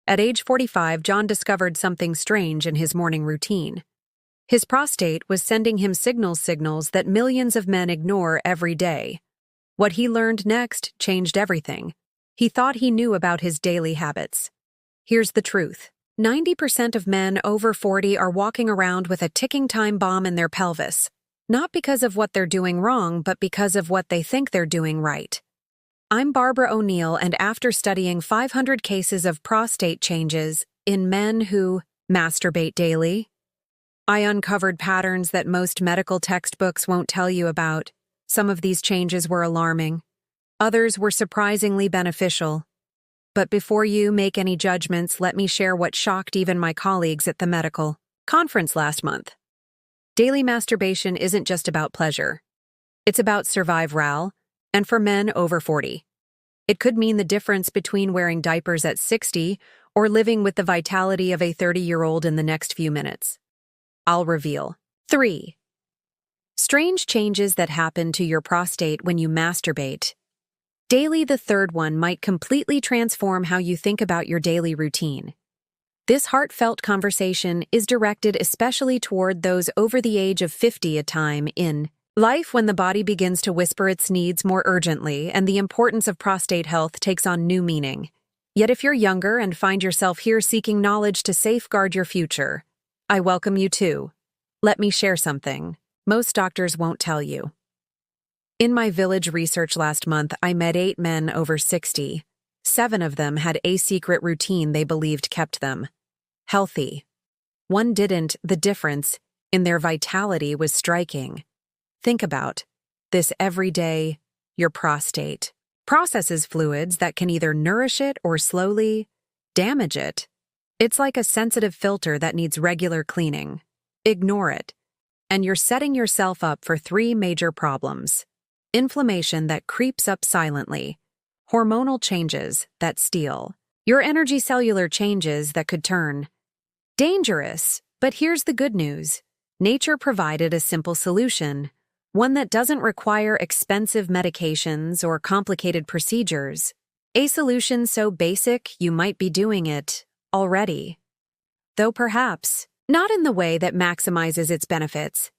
At age 45, John discovered something strange in his morning routine. His prostate was sending him signals that millions of men ignore every day. What he learned next changed everything. He thought he knew about his daily habits. Here's the truth. 90% of men over 40 are walking around with a ticking time bomb in their pelvis. Not because of what they're doing wrong, but because of what they think they're doing right. I'm Barbara O'Neill, and after studying 500 cases of prostate changes in men who masturbate daily, I uncovered patterns that most medical textbooks won't tell you about. Some of these changes were alarming. Others were surprisingly beneficial. But before you make any judgments, let me share what shocked even my colleagues at the medical conference last month. Daily masturbation isn't just about pleasure. It's about survival, and for men over 40. It could mean the difference between wearing diapers at 60 or living with the vitality of a 30-year-old in the next few minutes. I'll reveal. 3. Strange changes that happen to your prostate when you masturbate. Daily, the third one, might completely transform how you think about your daily routine. This heartfelt conversation is directed especially toward those over the age of 50, a time in life when the body begins to whisper its needs more urgently and the importance of prostate health takes on new meaning. Yet if you're younger and find yourself here seeking knowledge to safeguard your future, I welcome you too. Let me share something most doctors won't tell you. In my village research last month, I met 8 men over 60. 7 of them had a secret routine they believed kept them healthy. 1 didn't. The difference in their vitality was striking. Think about this every day. Your prostate processes fluids that can either nourish it or slowly damage it. It's like a sensitive filter that needs regular cleaning. Ignore it, and you're setting yourself up for 3 major problems. Inflammation that creeps up silently, hormonal changes that steal, your energy, cellular changes that could turn dangerous. But here's the good news. Nature provided a simple solution, one that doesn't require expensive medications or complicated procedures. A solution so basic you might be doing it already, though perhaps not in the way that maximizes its benefits.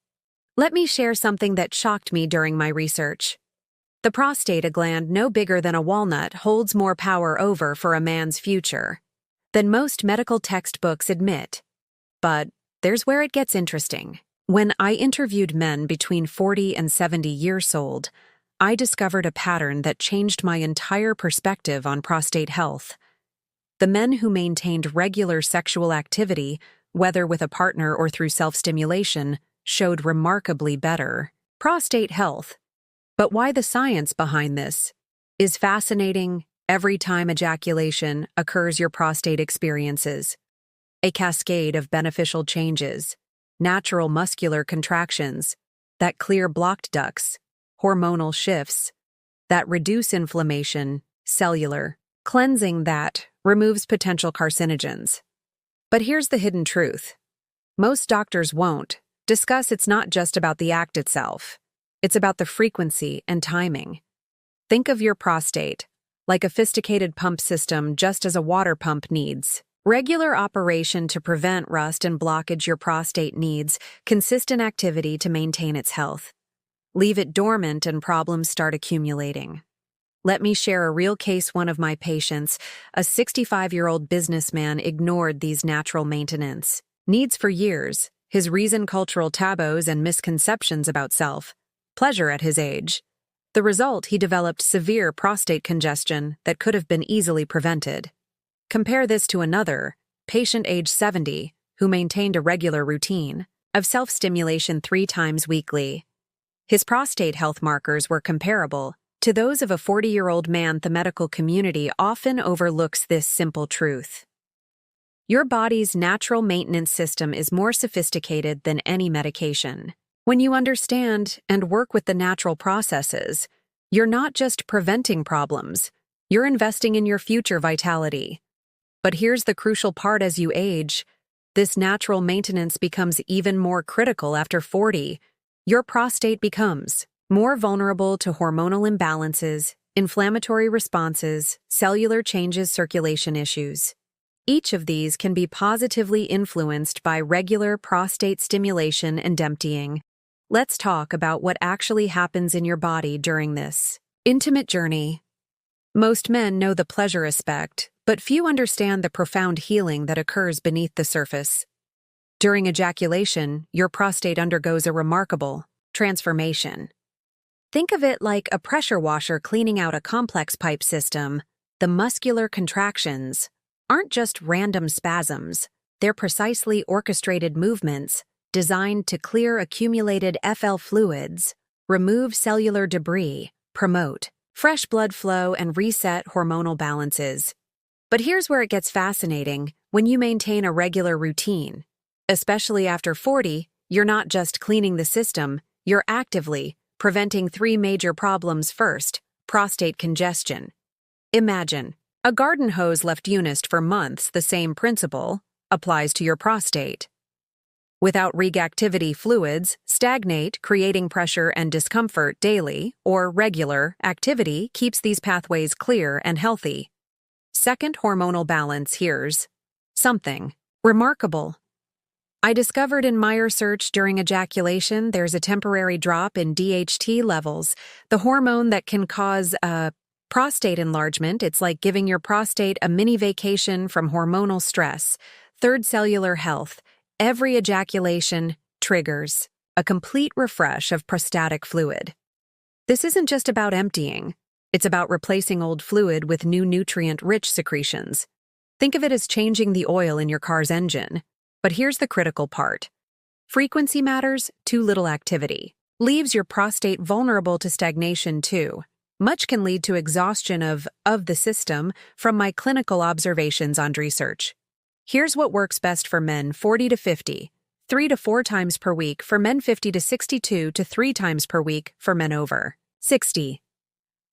Let me share something that shocked me during my research. The prostate, a gland no bigger than a walnut, holds more power over for a man's future than most medical textbooks admit. But there's where it gets interesting. When I interviewed men between 40 and 70 years old, I discovered a pattern that changed my entire perspective on prostate health. The men who maintained regular sexual activity, whether with a partner or through self-stimulation, showed remarkably better prostate health. But why the science behind this is fascinating. Every time ejaculation occurs, your prostate experiences a cascade of beneficial changes, natural muscular contractions that clear blocked ducts, hormonal shifts that reduce inflammation, cellular cleansing that removes potential carcinogens. But here's the hidden truth. Most doctors won't discuss it's not just about the act itself. It's about the frequency and timing. Think of your prostate like a sophisticated pump system, just as a water pump needs regular operation to prevent rust and blockage. Your prostate needs consistent activity to maintain its health. Leave it dormant and problems start accumulating. Let me share a real case. One of my patients, a 65-year-old businessman, ignored these natural maintenance needs for years. His reason: cultural taboos and misconceptions about self-pleasure at his age. The result: he developed severe prostate congestion that could have been easily prevented. Compare this to another patient, age 70, who maintained a regular routine of self-stimulation 3 times weekly. His prostate health markers were comparable to those of a 40-year-old man. The medical community often overlooks this simple truth. Your body's natural maintenance system is more sophisticated than any medication. When you understand and work with the natural processes, you're not just preventing problems, you're investing in your future vitality. But here's the crucial part: as you age, this natural maintenance becomes even more critical. After 40, your prostate becomes more vulnerable to hormonal imbalances, inflammatory responses, cellular changes, circulation issues. Each of these can be positively influenced by regular prostate stimulation and emptying. Let's talk about what actually happens in your body during this intimate journey. Most men know the pleasure aspect, but few understand the profound healing that occurs beneath the surface. During ejaculation, your prostate undergoes a remarkable transformation. Think of it like a pressure washer cleaning out a complex pipe system. The muscular contractions aren't just random spasms, they're precisely orchestrated movements designed to clear accumulated FL fluids, remove cellular debris, promote fresh blood flow, and reset hormonal balances. But here's where it gets fascinating. When you maintain a regular routine, especially after 40, you're not just cleaning the system, you're actively preventing three major problems. First, prostate congestion. Imagine a garden hose left unused for months. The same principle applies to your prostate. Without reactivity, fluids stagnate, creating pressure and discomfort daily, or regular activity keeps these pathways clear and healthy. Second, hormonal balance. Here's something remarkable I discovered in my research. During ejaculation, there's a temporary drop in DHT levels, the hormone that can cause prostate enlargement. It's like giving your prostate a mini vacation from hormonal stress. Third, cellular health. Every ejaculation triggers a complete refresh of prostatic fluid. This isn't just about emptying. It's about replacing old fluid with new nutrient-rich secretions. Think of it as changing the oil in your car's engine. But here's the critical part. Frequency matters, too little activity leaves your prostate vulnerable to stagnation too. Much can lead to exhaustion of the system from my clinical observations on research. Here's what works best for men 40 to 50, 3 to 4 times per week for men 50 to 62 to 3 times per week for men over 60.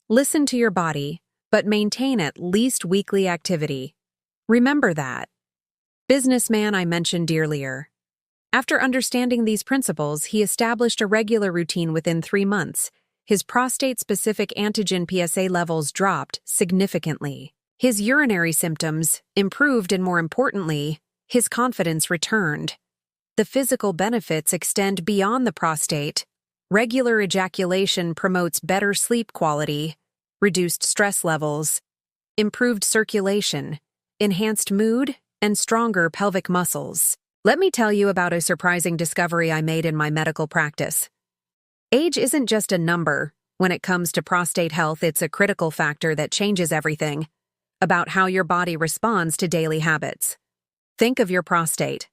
Listen to your body, but maintain at least weekly activity. Remember that businessman I mentioned earlier. After understanding these principles, he established a regular routine within 3 months. His prostate-specific antigen PSA levels dropped significantly. His urinary symptoms improved, and more importantly, his confidence returned. The physical benefits extend beyond the prostate. Regular ejaculation promotes better sleep quality, reduced stress levels, improved circulation, enhanced mood, and stronger pelvic muscles. Let me tell you about a surprising discovery I made in my medical practice. Age isn't just a number. When it comes to prostate health, it's a critical factor that changes everything about how your body responds to daily habits. Think of your prostate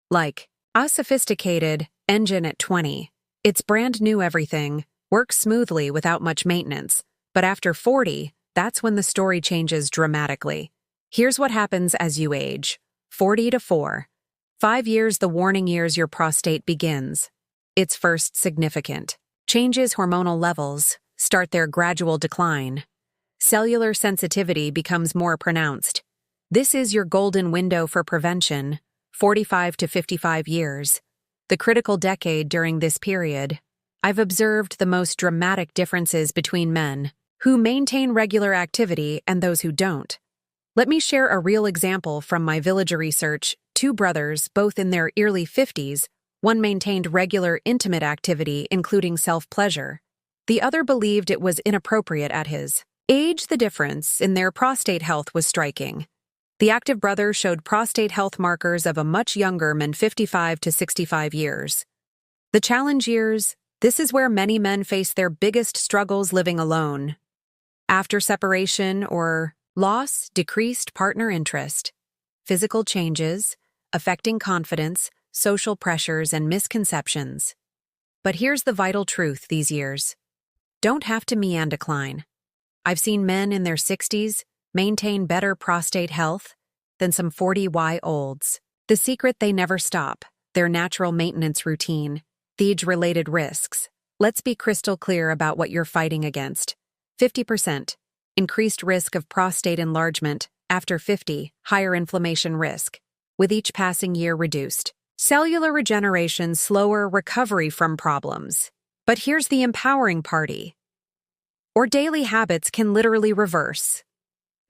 like a sophisticated engine at 20. It's brand new everything, works smoothly without much maintenance. But after 40, that's when the story changes dramatically. Here's what happens as you age. 40 to 4. 5 years, the warning years, your prostate begins its first significant changes. Hormonal levels start their gradual decline. Cellular sensitivity becomes more pronounced. This is your golden window for prevention, 45 to 55 years. The critical decade. During this period, I've observed the most dramatic differences between men who maintain regular activity and those who don't. Let me share a real example from my village research. 2 brothers, both in their early 50s, one maintained regular intimate activity, including self-pleasure. The other believed it was inappropriate at his age. The difference in their prostate health was striking. The active brother showed prostate health markers of a much younger man, 55 to 65 years. The challenge years. This is where many men face their biggest struggles living alone. After separation or loss, decreased partner interest, physical changes, affecting confidence, social pressures, and misconceptions. But here's the vital truth: these years don't have to meander decline. I've seen men in their 60s maintain better prostate health than some 40-year-olds. The secret: they never stop. Their natural maintenance routine. The age-related risks. Let's be crystal clear about what you're fighting against. 50%. Increased risk of prostate enlargement. After 50, higher inflammation risk. With each passing year reduced. Cellular regeneration, slower recovery from problems. But here's the empowering party. Or daily habits can literally reverse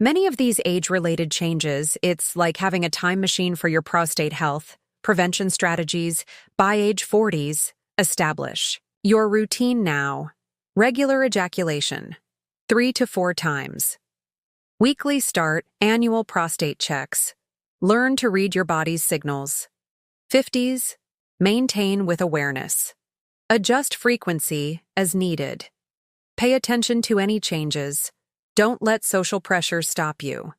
Many of these age-related changes, it's like having a time machine for your prostate health, prevention strategies, by age 40s, establish your routine now. Regular ejaculation, 3 to 4 times. Weekly start annual prostate checks. Learn to read your body's signals. 50s, maintain with awareness. Adjust frequency as needed. Pay attention to any changes. Don't let social pressure stop you.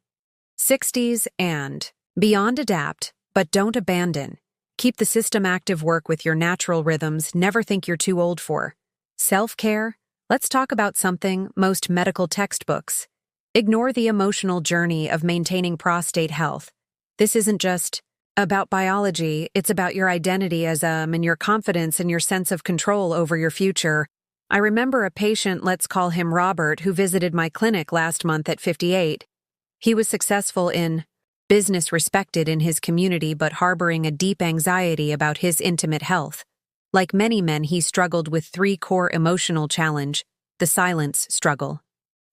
60s and beyond, adapt, but don't abandon. Keep the system active, work with your natural rhythms, never think you're too old for. Self-care? Let's talk about something most medical textbooks. Ignore the emotional journey of maintaining prostate health. This isn't just about biology, it's about your identity as and your confidence and your sense of control over your future. I remember a patient, let's call him Robert, who visited my clinic last month at 58. He was successful in business, respected in his community, but harboring a deep anxiety about his intimate health. Like many men, he struggled with 3 core emotional challenge: the silence struggle,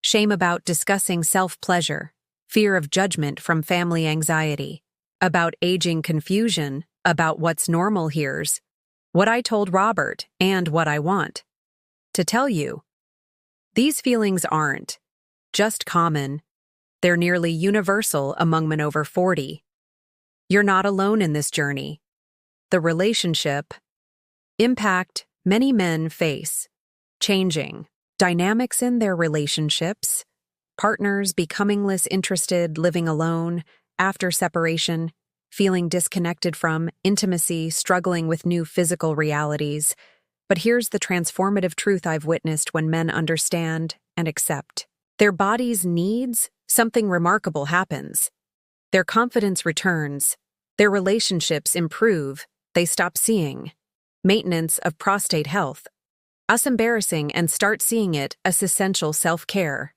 shame about discussing self-pleasure, fear of judgment from family anxiety, about aging confusion, about what's normal here's what I told Robert and what I want to tell you. These feelings aren't just common, they're nearly universal among men over 40. You're not alone in this journey. The relationship impact many men face: changing dynamics in their relationships, partners becoming less interested, living alone, after separation, feeling disconnected from intimacy, struggling with new physical realities. But here's the transformative truth I've witnessed: when men understand and accept their body's needs, something remarkable happens. Their confidence returns, their relationships improve, they stop seeing maintenance of prostate health as embarrassing and start seeing it as essential self-care.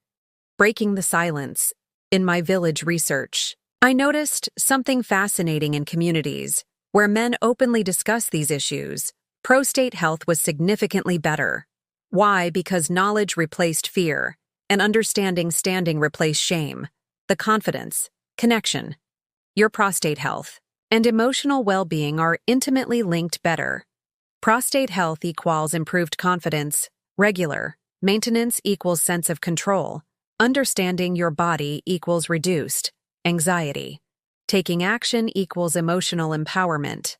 Breaking the silence. In my village research, I noticed something fascinating: in communities where men openly discuss these issues, prostate health was significantly better. Why? Because knowledge replaced fear, and understanding replaced shame. The confidence, connection, your prostate health, and emotional well-being are intimately linked. Better prostate health equals improved confidence. Regular maintenance equals sense of control. Understanding your body equals reduced anxiety. Taking action equals emotional empowerment.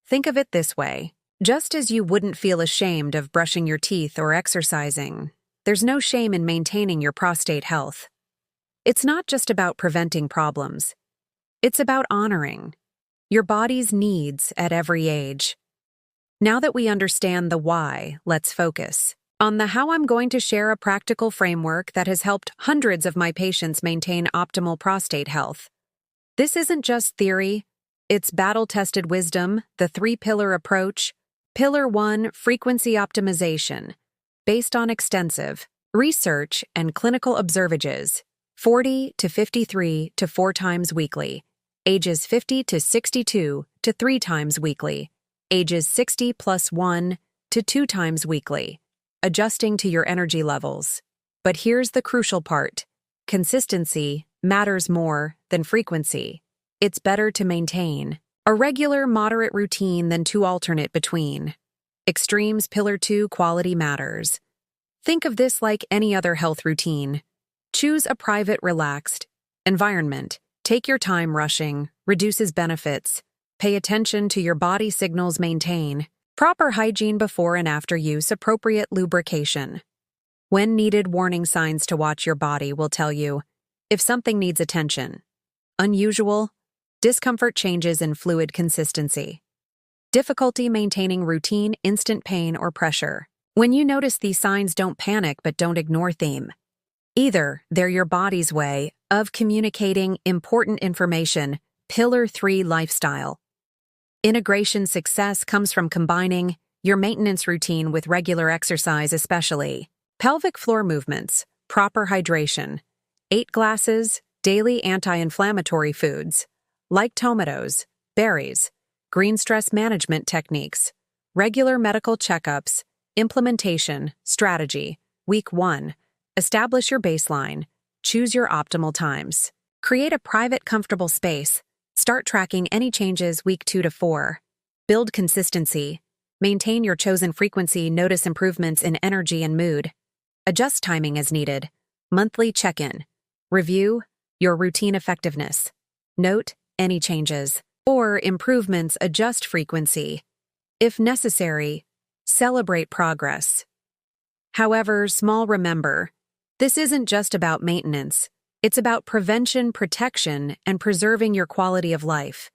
Think of it this way: just as you wouldn't feel ashamed of brushing your teeth or exercising, there's no shame in maintaining your prostate health. It's not just about preventing problems. It's about honoring your body's needs at every age. Now that we understand the why, let's focus on the how. I'm going to share a practical framework that has helped hundreds of my patients maintain optimal prostate health. This isn't just theory, it's battle-tested wisdom, the 3-pillar approach. Pillar 1, frequency optimization, based on extensive research and clinical observages. 40 to 53 to 4 times weekly. Ages 50 to 62 to 3 times weekly. Ages 60 plus 1 to 2 times weekly. Adjusting to your energy levels. But here's the crucial part: consistency matters more than frequency. It's better to maintain a regular, moderate routine than to alternate between extremes. Pillar 2, quality matters. Think of this like any other health routine. Choose a private, relaxed environment. Take your time. Rushing reduces benefits. Pay attention to your body signals. Maintain proper hygiene before and after use. Appropriate lubrication when needed. Warning signs to watch. Your body will tell you if something needs attention. Unusual discomfort, changes in fluid consistency. Difficulty maintaining routine, instant pain or pressure. When you notice these signs, don't panic, but don't ignore them. Either they're your body's way of communicating important information. Pillar 3, lifestyle. Integration success comes from combining your maintenance routine with regular exercise, especially pelvic floor movements, proper hydration, 8 glasses, daily anti-inflammatory foods, like tomatoes, berries, green stress management techniques, regular medical checkups. Implementation strategy. Week 1. Establish your baseline. choose your optimal times. Create a private, comfortable space. Start tracking any changes week 2 to 4. Build consistency. Maintain your chosen frequency. Notice improvements in energy and mood. Adjust timing as needed. Monthly check-in. Review your routine effectiveness. Note any changes or improvements. Adjust frequency. If necessary, celebrate progress. However, remember, this isn't just about maintenance. It's about prevention, protection, and preserving your quality of life.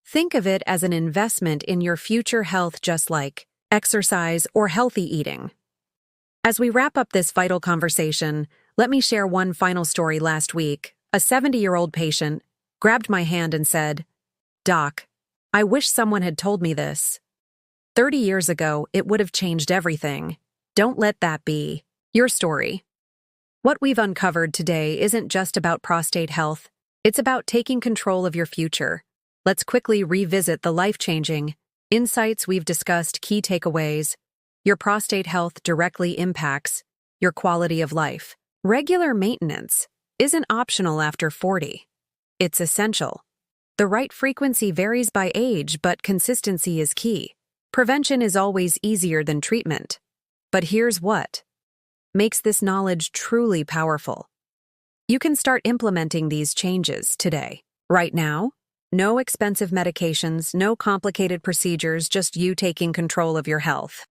Think of it as an investment in your future health, just like exercise or healthy eating. As we wrap up this vital conversation, let me share one final story. Last week, a 70-year-old patient grabbed my hand and said, "Doc, I wish someone had told me this. 30 years ago, it would have changed everything. Don't let that be your story." What we've uncovered today isn't just about prostate health. It's about taking control of your future. Let's quickly revisit the life-changing insights we've discussed. Key takeaways. Your prostate health directly impacts your quality of life. Regular maintenance isn't optional after 40. It's essential. The right frequency varies by age, but consistency is key. Prevention is always easier than treatment. But here's what makes this knowledge truly powerful. You can start implementing these changes today. Right now, no expensive medications, no complicated procedures, just you taking control of your health.